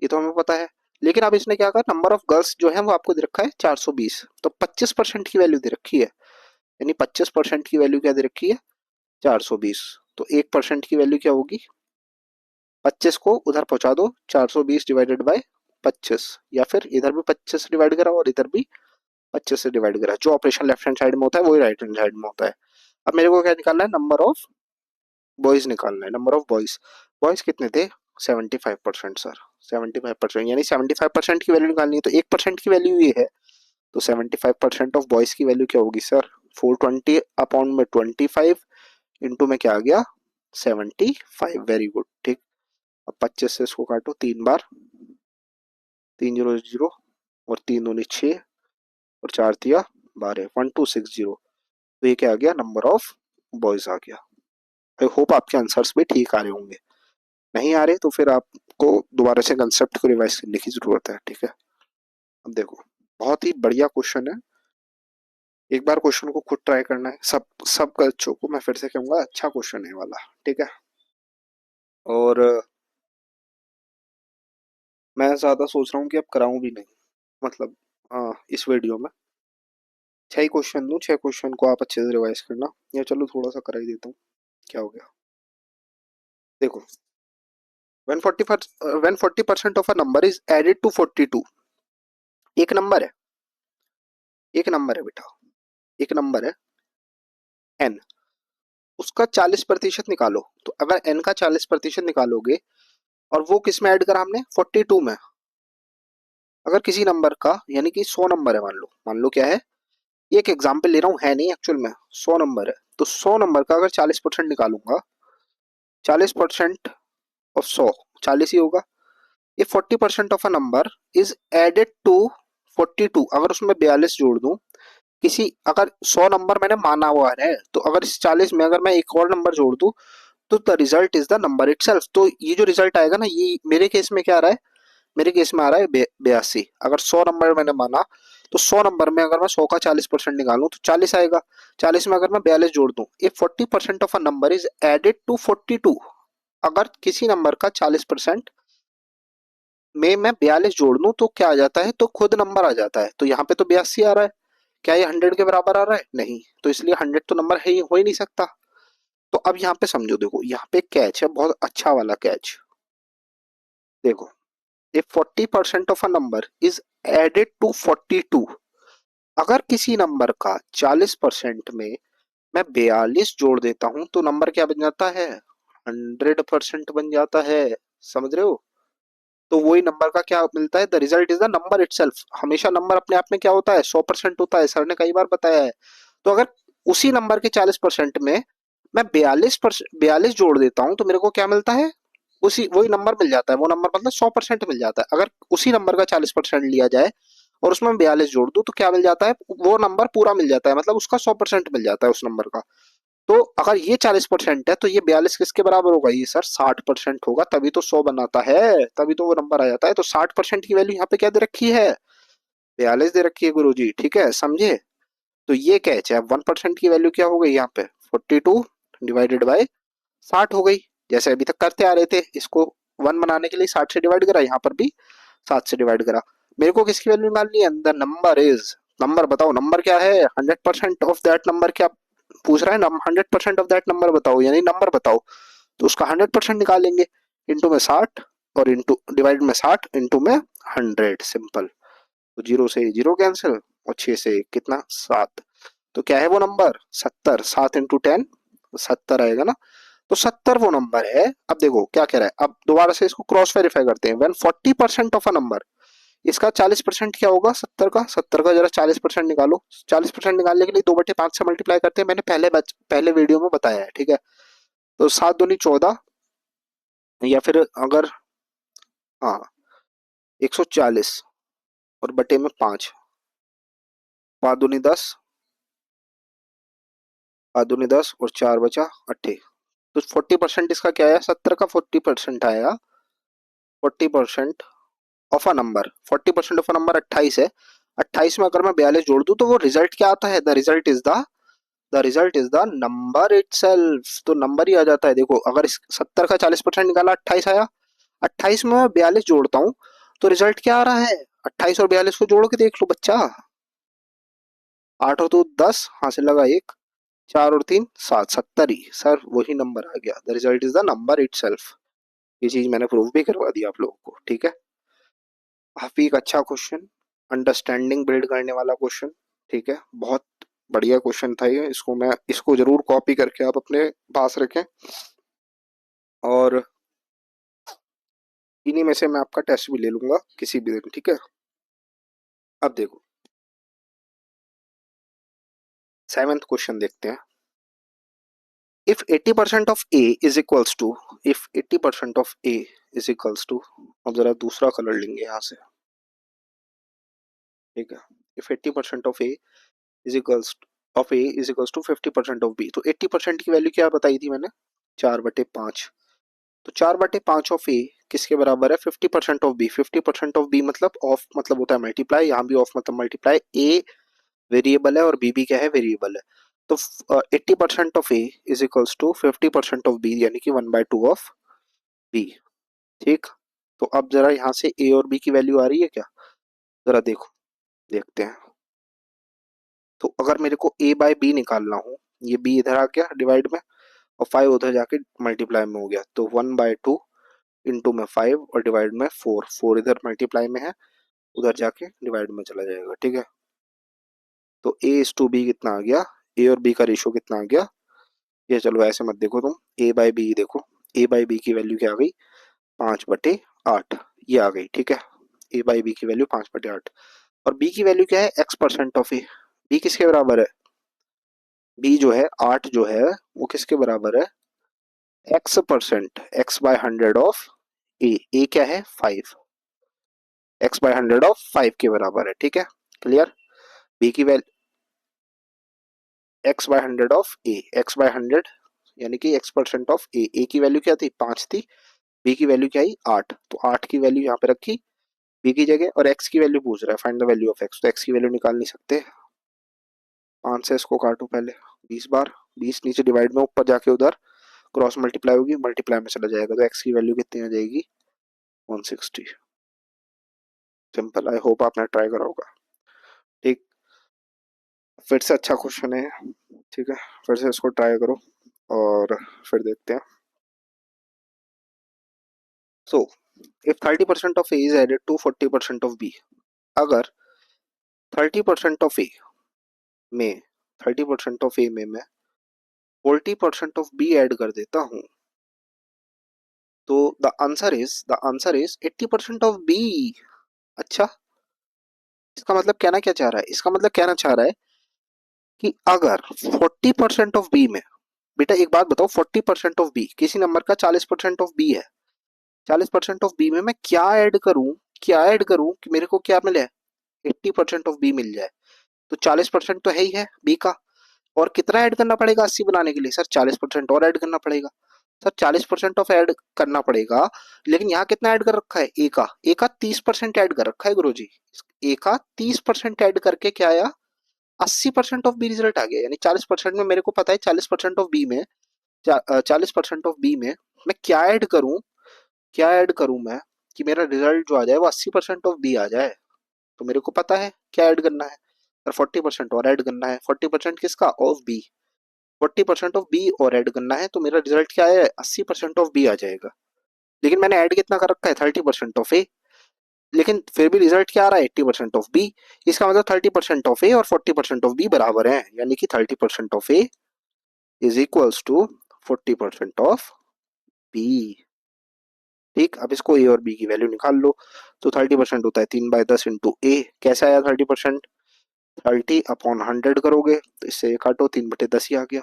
ये तो हमें पता है। लेकिन अब इसने क्या कहा, नंबर ऑफ गर्ल्स जो है वो आपको दे रखा है 420, तो 25% की वैल्यू दे रखी है, यानी 25% की वैल्यू क्या दे रखी है, 420। तो 1% की वैल्यू क्या होगी, 25 को उधर पहुंचा दो, 420 डिवाइडेड बाय 25, या फिर इधर भी 25 से डिवाइड करा और इधर भी 25 से डिवाइड करा। जो ऑपरेशन लेफ्ट हैंड साइड में होता है वही राइट हैंड साइड में होता है। अब मेरे को क्या निकालना है, नंबर ऑफ बॉयज निकालना है। नंबर ऑफ बॉयज, बॉयज कितने थे, 75% सर, 75%, यानी 75% की वैल्यू निकालनी है, तो 1% की वैल्यू ये है, तो 75% ऑफ बॉयज की वैल्यू क्या होगी सर, 420 अपॉन में 25 इंटू में क्या आ गया, 75। वेरी गुड, ठीक। अब 25 से इसको काटो 3 बार, 3 0 0 और 3 दूनी 6 और 4 तिया 12, 1260। तो ये क्या आ गया, नंबर ऑफ बॉयज आ गया। आई होप आपके आंसर्स भी ठीक आ रहे होंगे। नहीं आ रहे तो फिर आपको दोबारा से कंसेप्ट को रिवाइज करने की जरूरत है। ठीक है, अब देखो बहुत ही बढ़िया क्वेश्चन है, एक बार क्वेश्चन को खुद ट्राई करना है। सब सब बच्चों को मैं फिर से कहूंगा, अच्छा क्वेश्चन है वाला। ठीक है, और मैं ज्यादा सोच रहा हूँ कि अब कराऊं भी नहीं, मतलब इस वीडियो में 6 क्वेश्चन दूं, 6 क्वेश्चन को आप अच्छे से रिवाइज करना, या चलो थोड़ा सा करा ही देता हूँ, क्या हो गया। देखो, when 40% of a number is added to 42, एक नंबर है, एक नंबर है बेटा, एक नंबर है n, उसका 40% निकालो। तो अगर n का 40% निकालोगे, और वो किस में ऐड करा हमने, 42 में। अगर किसी नंबर का, यानी कि 100 नंबर है, मान लो क्या है, ये एक एग्जाम्पल ले रहा हूँ, है नहीं एक्चुअल में, 100 नंबर है, तो 100 नंबर का अगर 40% निकालूंगा, 40% ऑफ 100 40 ही होगा। ये 40% of a number is added to 42, अगर उसमें 42 जोड़ दूं, किसी, अगर 100 नंबर मैंने माना हुआ है, तो अगर इस 40 में अगर मैं एक और नंबर जोड़ दूं, तो the result is the number itself. तो ये जो रिजल्ट आएगा ना, ये मेरे केस में क्या आ रहा है, मेरे केस में आ रहा है 82। अगर 100 नंबर मैंने माना, तो 100 नंबर में अगर मैं 100 का 40% निकालूं तो 40 आएगा। 40 में अगर मैं 42 जोड़ दूं, इफ 40% of a number is added to 42, अगर किसी नंबर का 40% में मैं 42 जोड़ दूं तो क्या आ जाता है, तो खुद नंबर आ जाता है। तो यहाँ पे तो 82 आ रहा है, क्या ये 100 के बराबर आ रहा है, नहीं, तो इसलिए 100 तो नंबर है ही, हो ही नहीं सकता। तो अब यहाँ पे समझो, देखो यहाँ पे कैच है, बहुत अच्छा वाला कैच। देखो, if 40% of a number is added to 42, अगर किसी नंबर का 40% में मैं 42 जोड़ देता हूं, तो नंबर क्या बन जाता है, 100% बन जाता है। समझ रहे हो? तो वही नंबर का क्या मिलता है, the result is the number itself. हमेशा नंबर अपने आप में क्या होता है, 100% होता है, सर ने कई बार बताया है। तो अगर उसी नंबर के 40% में मैं 42 जोड़ देता हूं, तो मेरे को क्या मिलता है, उसी वही नंबर मिल जाता है। वो नंबर मतलब 100% मिल जाता है। अगर उसी नंबर का 40% लिया जाए और उसमें 42 जोड़ दूं, तो क्या मिल जाता है, वो नंबर पूरा मिल जाता है, मतलब उसका 100% मिल जाता है उस नंबर का। तो अगर ये 40% है, तो ये 42 किसके बराबर होगा, ये सर 60% होगा, तभी तो 100 बनाता है, तभी तो वो नंबर आ जाता है। तो 60% की वैल्यू यहाँ पे क्या दे रखी है, 42 दे रखी है गुरु जी। ठीक है, समझे? तो ये कैच है। 1% की वैल्यू क्या हो गई यहाँ पे, 42 डिवाइडेड बाय 60 हो गई। जैसे अभी तक करते आ रहे थे, इसको 1 बनाने के लिए 60 से डिवाइड करा, यहाँ पर भी 7 से डिवाइड करा। मेरे को किसकी वैल्यू निकालनी है, द नंबर इज, नंबर बताओ, नंबर क्या है, 100% ऑफ दैट नंबर, क्या पूछ रहा है, 100% ऑफ दैट नंबर बताओ, यानी नंबर बताओ, तो उसका 100% निकालेंगे, इंटू में 60 और इंटू डिवाइड में 60 इंटू में 100, सिंपल। तो 0 से 0 कैंसिल और 6 से कितना 7, तो क्या है वो नंबर 70, 7 इंटू 10 70 आएगा ना। तो 70 वो नंबर है। अब देखो क्या कह रहा है, अब दोबारा से इसको क्रॉस वेरीफाई करते हैं, व्हेन 40% ऑफ अ नंबर, इसका 40% क्या होगा 70 का जरा 40% निकालो। 40% निकालने के लिए 2/5 से मल्टीप्लाई करते हैं, मैंने पहले वीडियो में बताया है, ठीक है। तो 7 दूनी 14, या फिर अगर, हाँ, 140 और बटे में 5, 5 दूनी 10, 5 दूनी 10 और 4 बचा 8। तो 40% इसका क्या है, 70 का 40% आएगा, 40% of a number, 40% of a number 28 है। 28 में अगर मैं 42 जोड़ दूं तो वो रिजल्ट क्या आता है, the result is the number itself, तो नंबर ही आ जाता है। देखो अगर इस 70 का 40% निकाला 28 आया, 28 में मैं 42 जोड़ता हूँ तो रिजल्ट क्या आ रहा है, 28 और 42 को जोड़ के देख लो बच्चा, 8 और 2 10, हाथ से लगा 1, 4 और 3 7, 70 ही सर, वही नंबर आ गया, the result is the number itself. ये चीज मैंने प्रूव भी करवा दी आप लोगों को, ठीक है। काफी एक अच्छा क्वेश्चन, अंडरस्टैंडिंग बिल्ड करने वाला क्वेश्चन, ठीक है, बहुत बढ़िया क्वेश्चन था ये, इसको जरूर कॉपी करके आप अपने पास रखें, और इन्हीं में से मैं आपका टेस्ट भी ले लूंगा किसी भी दिन, ठीक है। अब देखो 7th क्वेश्चन देखते हैं। If 80% of A is equals to, if 80% of A is equals to, अब जरा दूसरा कलर लेंगे यहाँ से, ठीक है। If 80% of A is equals of A is equals to 50% of B, तो 80% की वैल्यू क्या बताई थी मैंने, 4/5। तो 4/5 ऑफ ए किसके बराबर है, 50% ऑफ बी, 50% ऑफ बी मतलब ऑफ मतलब होता है मल्टीप्लाई, यहाँ भी ऑफ मतलब मल्टीप्लाई, ए वेरिएबल है और बी भी क्या है, वेरिएबल है। तो 80% of A is equals to 50% of B, यानी कि 1/2 ऑफ बी, ठीक। तो अब जरा यहाँ से ए और बी की वैल्यू आ रही है क्या, जरा देखो, देखते हैं। तो अगर मेरे को ए बाय बी निकालना हो, ये बी इधर आ गया डिवाइड में, और 5 उधर जाके मल्टीप्लाई में हो गया, तो 1/2 इंटू में 5 और डिवाइड में 4, 4 इधर मल्टीप्लाई में है, उधर जाके डिवाइड में चला जाएगा, ठीक है। तो ए इज टू बी कितना आ गया, ए और बी का रेशियो कितना आ गया, ये चलो ऐसे मत देखो तुम, ए बाई बी देखो, ए बाई बी की वैल्यू क्या आ गई, 5/8, ये आ गई, ठीक है। ए बाई बी की वैल्यू 5/8, और बी की वैल्यू क्या है, x% ऑफ ए, बी किसके बराबर है, बी जो है 8 जो है वो किसके बराबर है, x%, x/100 ऑफ ए क्या है 5, x/100 ऑफ 5 के बराबर है, ठीक है, क्लियर। बी की value x/100 of A, x/100 यानी कि x% ऑफ ए की वैल्यू क्या थी 5 थी, बी की वैल्यू क्या आई 8, तो 8 की वैल्यू यहाँ पे रखी बी की जगह, और x की वैल्यू पूछ रहा है, find the value of x, तो x की वैल्यू निकाल नहीं सकते, 5 से इसको काटो पहले 20 बार, 20 नीचे डिवाइड में, ऊपर जाके उधर क्रॉस मल्टीप्लाई होगी, मल्टीप्लाई में चला जाएगा, तो x की वैल्यू कितनी आ जाएगी 160, सिंपल। आई होप आपने ट्राई करा होगा, ठीक। फिर से अच्छा क्वेश्चन है, ठीक है, फिर से इसको ट्राई करो और फिर देखते हैं। So if 30% of A is added to 40% of B, अगर 30% ऑफ ए में 30% ऑफ ए में मैं 40% ऑफ बी ऐड कर देता हूं, तो the answer is 80% of B. अच्छा, इसका मतलब कहना क्या चाह रहा है, इसका मतलब कहना चाह रहा है कि अगर 40% ऑफ बी में, बेटा एक बात बताओ, 40% ऑफ बी किसी नंबर का 40% ऑफ बी है, 40% ऑफ बी में मैं क्या ऐड करूं कि मेरे को क्या मिले, 80% ऑफ बी मिल जाए। तो 40% तो है ही है बी का, और कितना ऐड करना पड़ेगा 80 बनाने के लिए, सर 40% और ऐड करना पड़ेगा, सर 40% ऑफ ऐड करना पड़ेगा, लेकिन यहाँ कितना ऐड कर रखा है, ए का 30% ऐड कर रखा है गुरु जी, ए का 30% ऐड करके क्या आया, 80% ऑफ बी रिजल्ट आ गया, यानी 40% में मेरे को पता है 40% ऑफ बी में 40% ऑफ बी में मैं क्या ऐड करूं मैं कि मेरा रिजल्ट जो आ जाए वो 80% ऑफ बी आ जाए। तो मेरे को पता है क्या ऐड करना है, और 40% और ऐड करना है। 40% किसका? Of B. 40% ऑफ बी और ऐड करना है, तो मेरा रिजल्ट क्या है? 80% ऑफ बी आ जाएगा। लेकिन मैंने ऐड कितना कर रखा है? 30% ऑफ ए। लेकिन फिर भी रिजल्ट क्या आ रहा है? 80% ऑफ बी। इसका मतलब 30% ऑफ ए और 40% ऑफ बी बराबर है, यानी कि 30% of A is equals to 40% of B. ठीक, अब इसको ए और बी की वैल्यू निकाल लो। तो 30% होता है 3/10 इंटू ए। कैसे आया 30%? 30/100 करोगे तो इससे काटो, 3/10 ही आ गया।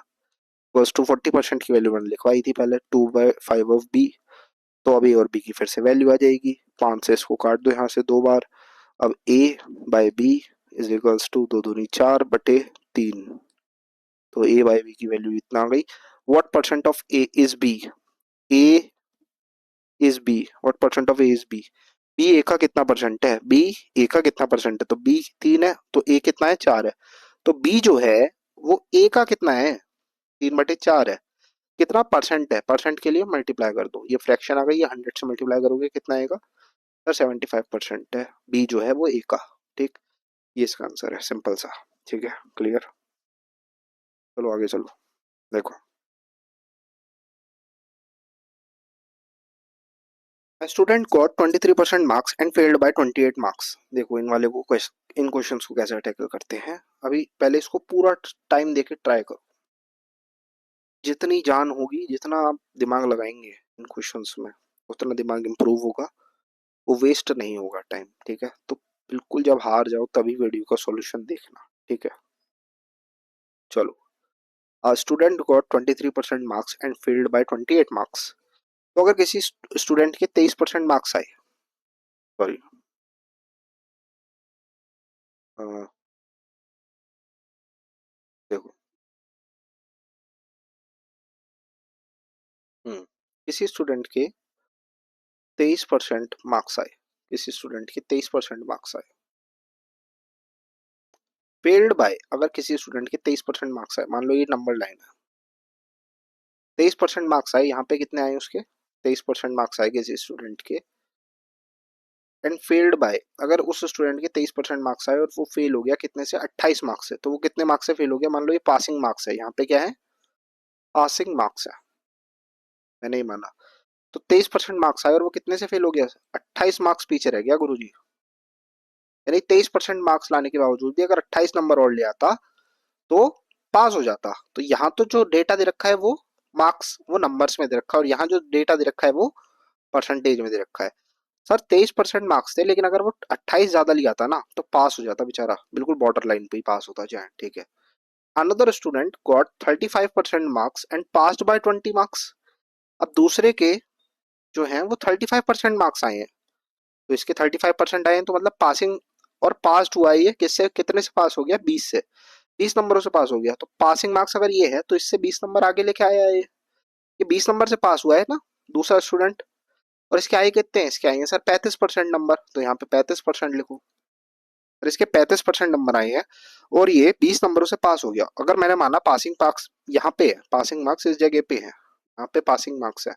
बस टू 40% की वैल्यू मैंने लिखवाई थी पहले, 2/5 ऑफ बी। तो अब ए और बी की फिर से वैल्यू आ जाएगी। 5 से इसको काट दो यहाँ से 2 बार। अब A by B is equals to 2×2 = 4/3। तो ए बाय बी की वैल्यू इतना आ गई। What percent of A is B? A is B. What percent of A is B? B A का कितना परसेंट है? बी ए का कितना परसेंट है? तो बी 3 है, तो ए कितना है? 4 है। तो बी जो है वो ए का कितना है? 3/4 है। कितना परसेंट है? परसेंट के लिए मल्टीप्लाई कर दो, ये फ्रैक्शन आ गई, ये 100 से मल्टीप्लाई करोगे कितना आएगा? सर 75% है बी जो है वो ए का। ठीक, ये इसका आंसर है, सिंपल सा। ठीक है, क्लियर। चलो आगे चलो। देखो, student got 23% marks and failed by 28 marks. देखो इन वाले को इन क्वेश्चंस को कैसे टैकल करते हैं। अभी पहले इसको पूरा टाइम देके ट्राई करो। जितनी जान होगी, जितना आप दिमाग लगाएंगे इन क्वेश्चंस में, उतना दिमाग इंप्रूव होगा, वो वेस्ट नहीं होगा टाइम। ठीक है, तो बिल्कुल जब हार जाओ तभी वीडियो का सॉल्यूशन देखना। ठीक है, चलो। A student got 23% marks and failed by 28 marks. तो अगर किसी स्टूडेंट के 23% मार्क्स आए, सॉरी, देखो, किसी स्टूडेंट के 23% मार्क्स आए, किसी स्टूडेंट के 23% मार्क्स आए, फेल्ड बाय, अगर किसी स्टूडेंट के 23% मार्क्स आए, मान लो ये नंबर लाइन है, 23% मार्क्स आए, यहाँ पे कितने आए उसके? 23% मार्क्स आए किसी स्टूडेंट के, एंड फेल्ड बाय, अगर उस स्टूडेंट के 23% मार्क्स आए और वो फेल हो गया कितने से? 28 मार्क्स से। तो वो कितने मार्क्स से फेल हो गया? मान लो ये पासिंग मार्क्स है, यहाँ पे क्या है? पासिंग मार्क्स है। मैंने ही माना। तो 23% मार्क्स आए और वो कितने से फेल हो गया? 28 मार्क्स पीछे रह गया गुरुजी। यानी 23% मार्क्स लाने के बावजूद भी अगर 28 नंबर और ले आता तो पास हो जाता। तो यहाँ तो जो डेटा दे रखा है वो मार्क्स, वो नंबर्स में दे रखा है, और यहाँ जो डेटा दे रखा है वो परसेंटेज में दे रखा है। सर 23% मार्क्स थे, लेकिन अगर वो 28 ज्यादा लिया था ना तो पास हो जाता बेचारा, बिल्कुल बॉर्डर लाइन पे ही पास होता जाए। ठीक है, another student got 35% marks and passed by 20 marks. अब दूसरे के जो है वो 35% मार्क्स आए हैं, तो इसके 35% आए हैं, तो मतलब पासिंग और पास्ड हुआ है, ये किससे कितने से पास हो गया? 20 से। 20 नंबरों से पास हो गया। तो पासिंग मार्क्स अगर ये है तो इससे 20 नंबर आगे लेके आया है ये 20 नंबर से पास हुआ है ना दूसरा स्टूडेंट। और इसके आए कितने हैं? इसके आए हैं सर 35% नंबर, तो यहाँ पे 35% लिखो। और इसके 35% नंबर आए हैं और ये 20 नंबरों से पास हो गया। अगर मैंने माना पासिंग मार्क्स यहाँ पे है, पासिंग मार्क्स इस जगह पे है, यहाँ पे पासिंग मार्क्स है,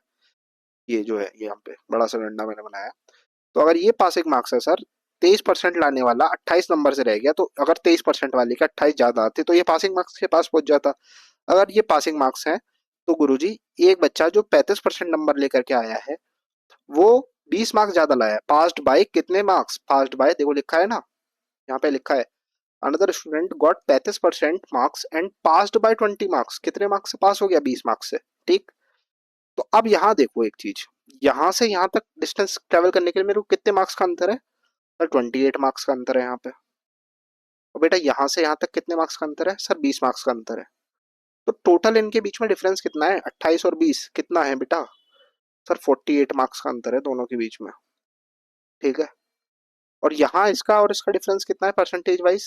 ये जो है ये यहाँ पे बड़ा सा डंडा मैंने बनाया। तो अगर ये पासिंग मार्क्स है सर, 23% लाने वाला 28 नंबर से रह गया, तो अगर 23% वाले के 28 ज्यादा आते तो ये पासिंग मार्क्स के पास पहुंच जाता। अगर ये पासिंग मार्क्स हैं तो गुरुजी एक बच्चा जो 35% नंबर लेकर के आया है वो 20 मार्क्स ज्यादा लाया है। पास्ड बाय कितने मार्क्स? पास्ड बाय देखो लिखा है ना, यहाँ पे लिखा है another student got 35% marks and passed by 20 marks. कितने मार्क्स से पास हो गया? 20 मार्क्स से। ठीक, तो अब यहाँ देखो एक चीज, यहाँ से यहाँ तक डिस्टेंस ट्रेवल करने के लिए मेरे को कितने मार्क्स का अंतर है? सर 28 मार्क्स का अंतर है यहाँ पे। और बेटा यहाँ से यहाँ तक कितने मार्क्स का अंतर है? सर 20 मार्क्स का अंतर है। तो टोटल इनके बीच में डिफरेंस कितना है? 28 और 20 कितना है बेटा? सर 48 मार्क्स का अंतर है दोनों के बीच में। ठीक है, और यहाँ इसका और इसका डिफरेंस कितना है percentage wise?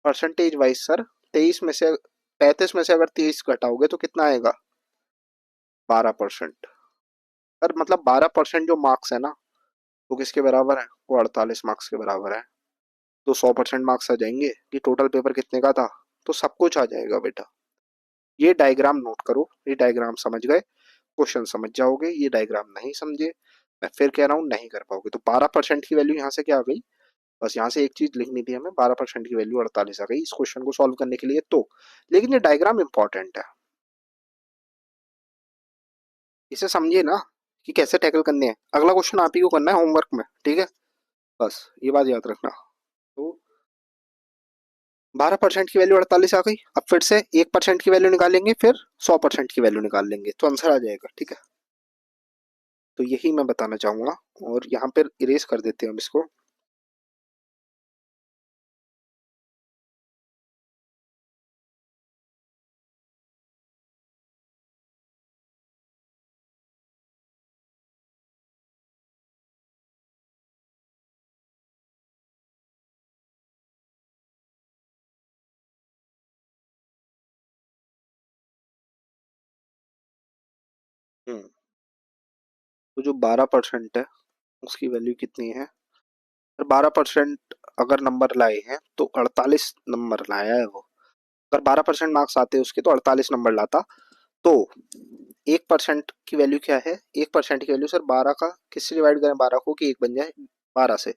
Percentage wise sir 23 में से 35 में से अगर 23 घटाओगे तो कितना आएगा? 12%। सर मतलब 12% जो मार्क्स है ना वो किसके बराबर है? वो 48 मार्क्स के बराबर है। तो 100% मार्क्स आ जाएंगे कि टोटल पेपर कितने का था? तो सब कुछ आ जाएगा बेटा। ये डायग्राम नोट करो, ये डायग्राम समझ गए? क्वेश्चन समझ जाओगे, ये डायग्राम नहीं समझे मैं फिर कह रहा हूँ नहीं कर पाओगे। तो 12% की वैल्यू यहाँ से क्या आ गई, बस यहाँ से एक चीज लिखनी थी हमें, 12% की वैल्यू 48 आ गई इस क्वेश्चन को सॉल्व करने के लिए। तो लेकिन ये डायग्राम इंपॉर्टेंट है, इसे समझिए ना कि कैसे टैकल करने हैं। अगला क्वेश्चन आप ही को करना है होमवर्क में, ठीक है, बस ये बात याद रखना। तो 12% की वैल्यू 48 आ गई। अब फिर से 1% की वैल्यू निकालेंगे, फिर 100% की वैल्यू निकाल लेंगे तो आंसर आ जाएगा, ठीक है। तो यही मैं बताना चाहूंगा, और यहाँ पर इरेज कर देते हैं हम इसको। तो जो 12% है उसकी वैल्यू कितनी है, 12% अगर नंबर लाए हैं तो 48 नंबर लाया है वो। अगर 12% मार्क्स आते उसके तो 48 नंबर लाता। तो 1% की वैल्यू क्या है, 1% की वैल्यू सर 12 का किससे डिवाइड करें 12 को कि 1 बन जाए 12 से,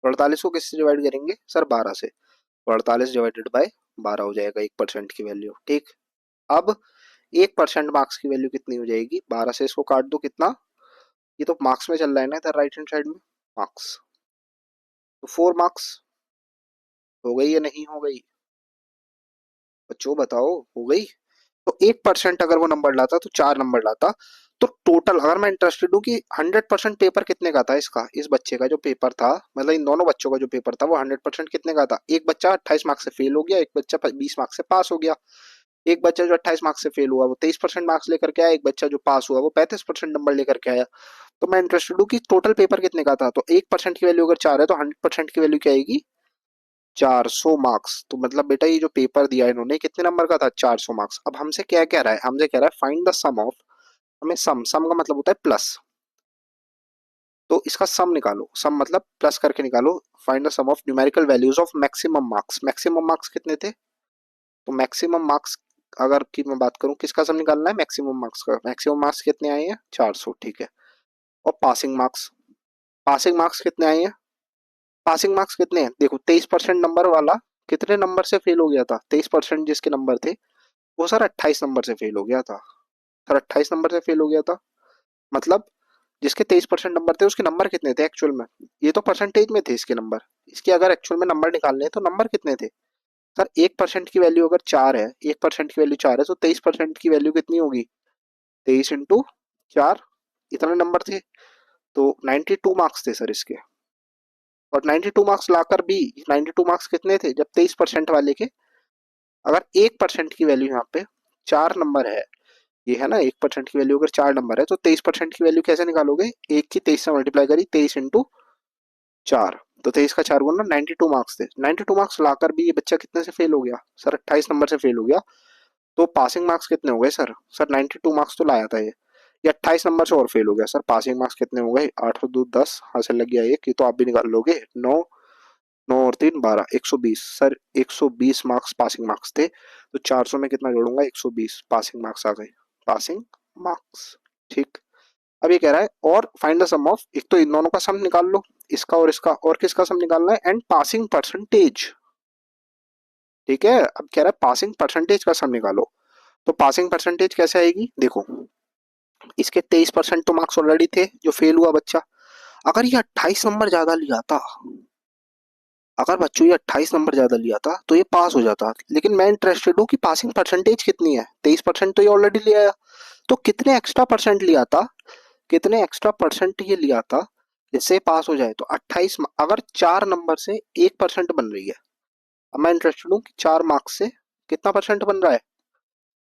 48 को किससे डिवाइड करेंगे सर 12 से, तो 48 डिवाइडेड बाय 12 हो जाएगा 1% की वैल्यू, ठीक। अब 1% मार्क्स की वैल्यू कितनी हो जाएगी, 12 से इसको काट दो कितना, ये तो मार्क्स में चल रहा है ना इधर राइट हैंड साइड में, मार्क्स, तो 4 मार्क्स हो गई या नहीं हो गई, बच्चों बताओ हो गई। तो 1% अगर वो नंबर लाता तो 4 नंबर लाता। तो टोटल अगर मैं इंटरेस्टेड हूँ कि 100% पेपर कितने का था इसका, इस बच्चे का जो पेपर था, मतलब इन दोनों बच्चों का जो पेपर था वो 100% कितने का था, एक बच्चा 28 मार्क्स से फेल हो गया, एक बच्चा 20 मार्क्स से पास हो गया। एक बच्चा जो 28 मार्क्स से फेल हुआ वो 23% मार्क्स लेकर के आया, एक बच्चा जो पास हुआ वो 35% नंबर लेकर के आया। तो मैं इंटरेस्टेड हूँ कि टोटल पेपर कितने का था, तो 1% की वैल्यू अगर 4 है तो 100% की वैल्यू क्या आएगी 400 मार्क्स। तो मतलब बेटा ये जो पेपर दिया है इन्होंने कितने नंबर का था 400 मार्क्स। अब हमसे क्या कह रहा है, हमसे कह रहा है फाइंड द सम ऑफ, हमें सम का मतलब होता है प्लस, तो इसका सम निकालो, सम मतलब प्लस करके निकालो। Find the sum of numerical values of maximum marks, maximum marks कितने थे, तो मैक्सिमम मार्क्स अगर की मैं बात करूं किसका सम निकालना है मैक्सिमम मार्क्स का, मैक्सिमम मार्क्स कितने आए हैं 400, ठीक है। और पासिंग मार्क्स, पासिंग मार्क्स कितने आए हैं, पासिंग मार्क्स कितने हैं देखो 23% नंबर वाला कितने नंबर से फेल हो गया था, 23% जिसके नंबर थे वो सर 28 नंबर से फेल हो गया था, सर 28 नंबर से फेल हो गया था। मतलब जिसके 23% नंबर थे उसके नंबर कितने थे एक्चुअल में, ये तो परसेंटेज में थे इसके नंबर, इसके अगर एक्चुअल में नंबर निकालने हैं तो नंबर कितने थे सर, 1% की वैल्यू अगर 4 है, 1% की वैल्यू 4 है तो 23% की वैल्यू कितनी होगी, 23 इंटू 4, इतने नंबर थे। तो 92 मार्क्स थे सर इसके, और 92 मार्क्स लाकर भी 92 मार्क्स कितने थे जब 23% वाले के, अगर 1% की वैल्यू यहाँ पे 4 नंबर है, ये है ना 1% की वैल्यू अगर 4 नंबर है तो 23% की वैल्यू कैसे निकालोगे, एक की 23 से मल्टीप्लाई करी 23 इंटू 4, तो 23 का 4 गुना 92 मार्क्स थे, 92 मार्क्स लाकर भी ये बच्चा कितने से फेल हो गया सर 28 नंबर से फेल हो गया। तो पासिंग मार्क्स कितने हो गए सर, सर 92 मार्क्स तो लाया था ये 28 नंबर से और फेल हो गया सर, पासिंग मार्क्स कितने हो गए 8 और 2 10, हासिल लग गया एक, ये तो आप भी निकाल लोगे, 9, 9 और 3 12, 120 सर, 120 मार्क्स पासिंग मार्क्स थे। तो 400 में कितना जोड़ूंगा 120 पासिंग मार्क्स आ गए, पासिंग मार्क्स, ठीक। अब ये कह रहा है और फाइंड द सम ऑफ, एक तो इन दोनों का सम निकाल लो, इसका और इसका, और किसका सम निकालना है एंड पासिंग परसेंटेज, ठीक है। अब कह रहा है पासिंग परसेंटेज का सम निकालो। तो पासिंग परसेंटेज कैसे आएगी देखो, इसके 23% तो मार्क्स ऑलरेडी थे जो फेल हुआ बच्चा, अगर ये 28 नंबर ज्यादा लिया था, अगर बच्चों ये 28 नंबर ज्यादा लिया था तो ये पास हो जाता, लेकिन मैं इंटरेस्टेड हूँ कि पासिंग परसेंटेज कितनी है, 23% तो ये ऑलरेडी लिया है, तो कितने एक्स्ट्रा परसेंट लिया था, कितने एक्स्ट्रा परसेंट ये लिया था जिससे पास हो जाए, तो 28, अगर 4 नंबर से 1% बन रही है, अब मैं इंटरेस्टेड हूँ कि 4 मार्क्स से कितना परसेंट बन रहा है,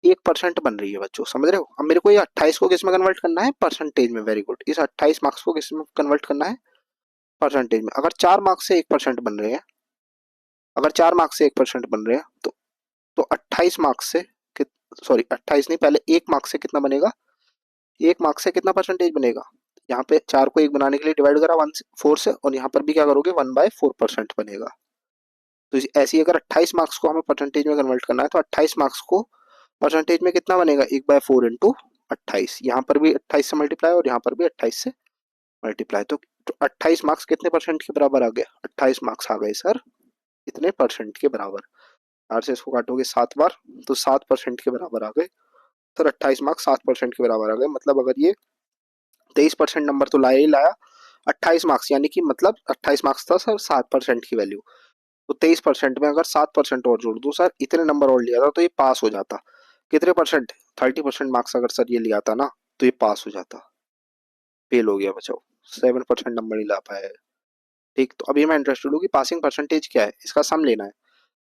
1% बन रही है बच्चों, समझ रहे हो। अब मेरे को ये 28 को किस में कन्वर्ट करना है परसेंटेज में, वेरी गुड, इस 28 मार्क्स को किस में कन्वर्ट करना है परसेंटेज में। अगर 4 मार्क्स से 1% बन रहे हैं, अगर 4 मार्क्स से 1% बन रहे हैं तो 28 मार्क्स से, सॉरी 28 नहीं, पहले 1 मार्क्स से कितना बनेगा, 1 मार्क्स से कितना परसेंटेज बनेगा, यहाँ पे 4 को 1 बनाने के लिए डिवाइड करा 1 4 से, और यहाँ पर भी क्या करोगे 1/4% बनेगा। तो ऐसी अगर 28 मार्क्स को हमें परसेंटेज में कन्वर्ट करना है तो 28 मार्क्स को परसेंटेज में कितना बनेगा 1/4 इंटू 28, यहाँ पर भी 28 से मल्टीप्लाई और यहाँ पर भी 28 से मल्टीप्लाई। तो 28 मार्क्स कितने परसेंट के बराबर आ गए? 28 मार्क्स आ गए सर इतने परसेंट के बराबर। 4 से इसको काटोगे 7 बार तो 7% के बराबर आ गए सर। 28 मार्क्स 7% के बराबर आ गए। मतलब अगर ये 23% नंबर तो लाया ही लाया, 28 मार्क्स यानी कि मतलब 28 मार्क्स था सर 7% की वैल्यू, तो 23% में अगर 7% और जोड़ दूं सर, इतने नंबर और लिया था तो ये पास हो जाता। कितने परसेंट? 30% मार्क्स अगर सर ये लिया था ना तो ये पास हो जाता। फेल हो गया बचाओ, 7% नंबर नहीं ला पाया है। ठीक, तो अभी मैं इंटरेस्टेड हूँ कि पासिंग परसेंटेज क्या है, इसका सम लेना है।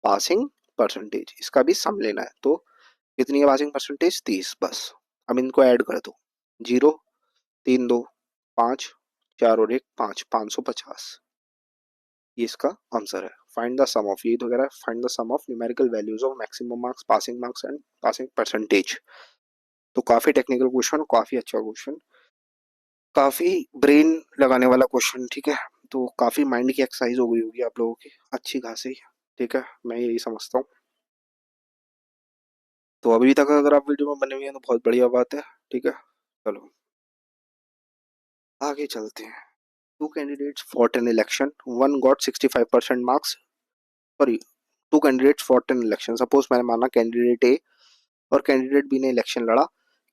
पासिंग परसेंटेज इसका भी सम लेना है। तो कितनी है पासिंग परसेंटेज? 30 बस। अब इनको ऐड कर दो, 0 3 2 5 4 और 1 5, 550 ये इसका आंसर है। फाइंड द सम ऑफ, ये तो कह रहा है find the sum of numerical values of maximum marks, passing marks and passing percentage. तो काफी टेक्निकल क्वेश्चन, काफी अच्छा क्वेश्चन, काफी ब्रेन लगाने वाला क्वेश्चन। ठीक है, तो काफी माइंड की एक्सरसाइज हो गई होगी आप लोगों की अच्छी खासी। ठीक है, मैं यही समझता हूँ। तो अभी तक अगर आप वीडियो में बने हुए हैं तो बहुत बढ़िया बात है। ठीक है, चलो आगे चलते हैं। Two candidates fought an election, one got 65% marks, sorry two candidates fought an election. Suppose मैंने माना कैंडिडेट ए और कैंडिडेट बी ने इलेक्शन लड़ा,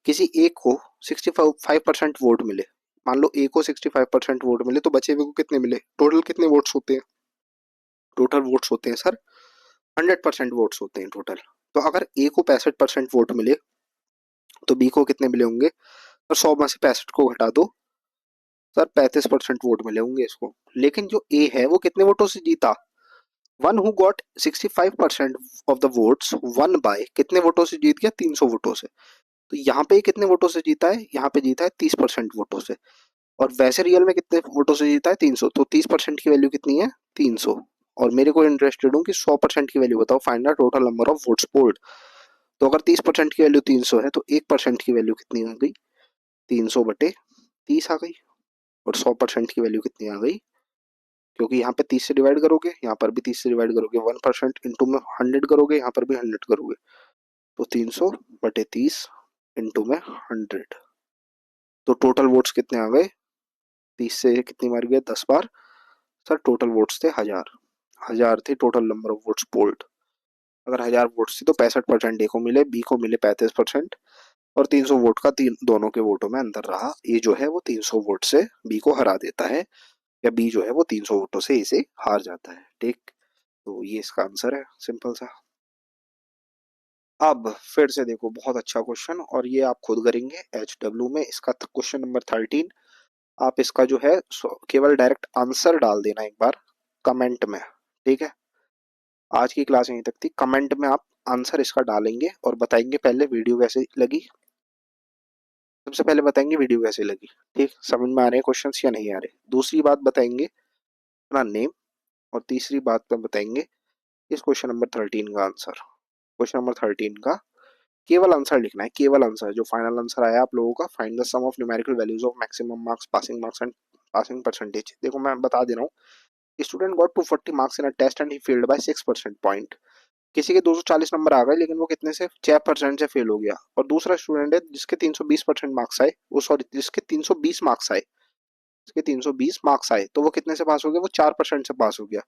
किसी एक को 65% वोट मिले। मान लो ए को 65% वोट मिले, तो बचे हुए को कितने मिले? टोटल कितने वोट्स होते हैं? टोटल वोट्स होते हैं सर 100% वोट्स होते हैं टोटल। तो अगर ए को 65% वोट मिले तो बी को कितने मिले होंगे? और 100 में से 65 को घटा दो सर, 35% वोट मिले होंगे इसको। लेकिन जो ए है वो कितने वोटों से जीता? One who got 65% of the votes one by, कितने वोटों से जीत गया? 300 वोटों से। तो यहाँ पे कितने वोटों से जीता है? यहाँ पे जीता है 30% वोटों से। और वैसे रियल में कितने वोटों से जीता है? 300। तो 30% की वैल्यू कितनी है? 300। और मेरे को इंटरेस्टेड हूँ कि 100% की वैल्यू बताओ, find the total number of votes polled. तो अगर 30% की वैल्यू 300 है तो 1% की वैल्यू कितनी आ गई? 300 बटे 30 आ गई। और 100% की वैल्यू कितनी आ गई? क्योंकि यहाँ पे 30 से डिवाइड करोगे, यहाँ पर भी 30 से डिवाइड करोगे, 1% इंटू में 100 करोगे, यहाँ पर भी 100 करोगे, तो 300 बटे 30 इंटू में 100। तो टोटल वोट्स कितने आ गए? 30 से कितनी मार गए? 10 बार सर। टोटल वोट्स थे 1000, 1000 थे total number of votes polled. अगर 1000 वोट्स थी तो 65% ए को मिले, बी को मिले 35%, और 300 वोट का तीन दोनों के वोटों में अंतर रहा। ए जो है वो 300 वोट से बी को हरा देता है, या बी जो है वो 300 वोटों से ए से हार जाता है। ठीक, तो ये इसका आंसर है, सिंपल सा। अब फिर से देखो, बहुत अच्छा क्वेश्चन, और ये आप खुद करेंगे HW में। इसका क्वेश्चन नंबर 13। आप इसका जो है केवल डायरेक्ट आंसर डाल देना एक बार कमेंट में। ठीक है, आज की क्लास यहीं तक थी। कमेंट में आप आंसर इसका डालेंगे और बताएंगे पहले वीडियो कैसे लगी। सबसे पहले बताएंगे वीडियो कैसे लगी, ठीक, समझ में आ रहे हैं क्वेश्चंस या नहीं आ रहे। दूसरी बात बताएंगे अपना नेम, और तीसरी बात में बताएंगे इस क्वेश्चन नंबर 13 का आंसर। क्वेश्चन नंबर 13 का केवल आंसर लिखना है, केवल आंसर। जो फाइनल आंसर आया आप लोगों का, find the sum of numerical values of maximum marks, passing marks and passing percentage. देखो मैं बता दे रहा हूँ, student got 240 marks in a test and he failed by 6% point. किसी के 240 नंबर आ गए लेकिन वो कितने से? 6% से फेल हो गया। और दूसरा स्टूडेंट है जिसके 320% मार्क्स आए, वो सॉरी जिसके 320 मार्क्स आए, जिसके 320 मार्क्स आए, तो वो कितने से पास हो गया? वो 4% से पास हो गया।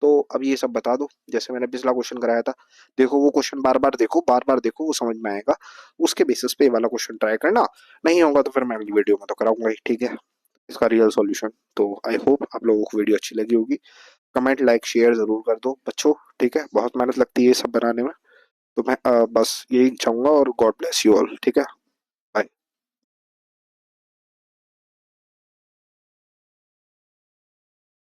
तो अब ये सब बता दो, जैसे मैंने पिछला क्वेश्चन कराया था। देखो वो क्वेश्चन बार बार देखो, बार बार देखो, वो समझ में आएगा। उसके बेसिस पे ये वाला क्वेश्चन ट्राई करना। नहीं होगा तो फिर मैं अगली वीडियो में तो कराऊंगा ही। ठीक है, इसका रियल सॉल्यूशन। तो आई होप आप लोगों को वीडियो अच्छी लगी होगी। कमेंट लाइक शेयर जरूर कर दो बच्चों। ठीक है, बहुत मेहनत लगती है ये सब बनाने में। तो मैं बस यही चाहूंगा, और गॉड ब्लेस यू ऑल। ठीक है।